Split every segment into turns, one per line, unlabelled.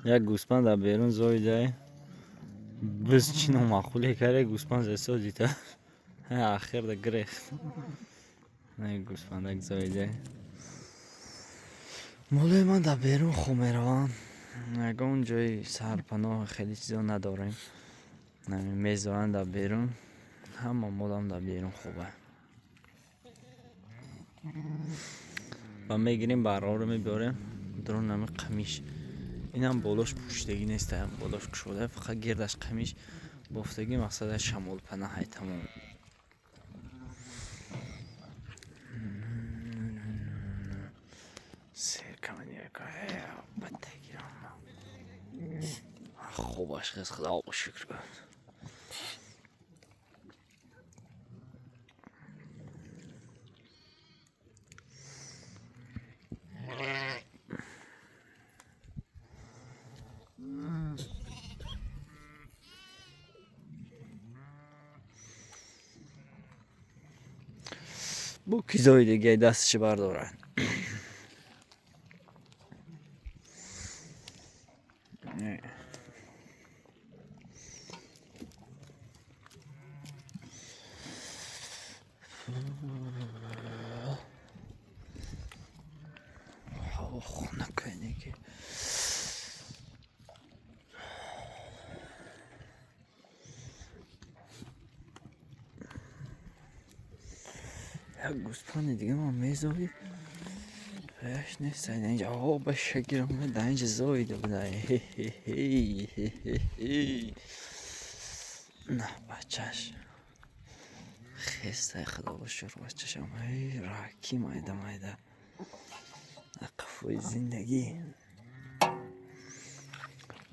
یک گوسفند در بیرون زایده بس چی نامعقوله کرده گوسفند زیسا دیتا آخر ده گریخت نه گوسفندک زایده مولای من در بیرون خو میروم یگان جای سرپناه خیلی چیزا نداریم میزوان در بیرون همه مولام در بیرون خوبه و میگیریم برا رو میبریم درون نمی قمیش این هم بالاش پوشتگی نیست هم بالاش کشوده فقط گردش قمیش بافتگی مقصد شمال پناه های تمام سیر کمانی که بدتگی خوب عشق خدا و شکر کن بو کیزای دیگه دستش بردارن خونه کنی که یک گوسفند دیگه ما میزوی بهش نیست اینجا آب شکر اومد در اینجا زایده بوده نه بچهش خسته خدا بشور بچهش هم راکی مایده قفوی زندگی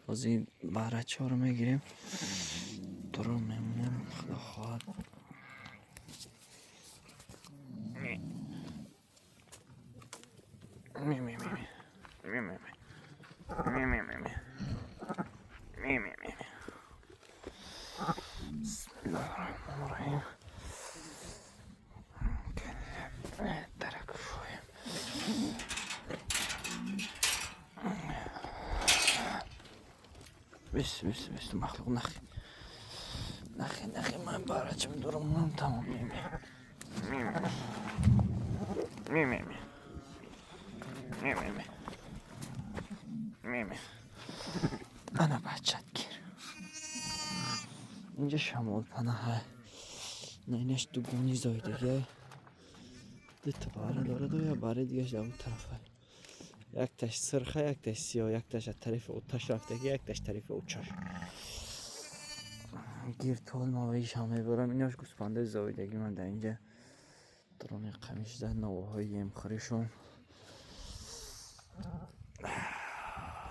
از این بارچه ها رو میگیریم درون میمونیم خدا خواهد می می می می می می می می می می می می می بسم الله الرحمن الرحیم درک شویم بس مخلوق نخی من بارچم درمونم تمام می می می می می می می می انا بچت گیر اینجا شمال پناه اینش دو گونی زایدگی دو تا باره داره دو یا باره دیگه در اون طرفه یک تاش سرخه یک تاش سیاه یک تاش از طریف اوتاش رفتگی یک تاش طریف اوچاش گیر تول ما ویش هم میبرم ایناش گوسفنده زایدگی من در اینجا درون قمیش در نوه های یم خریشم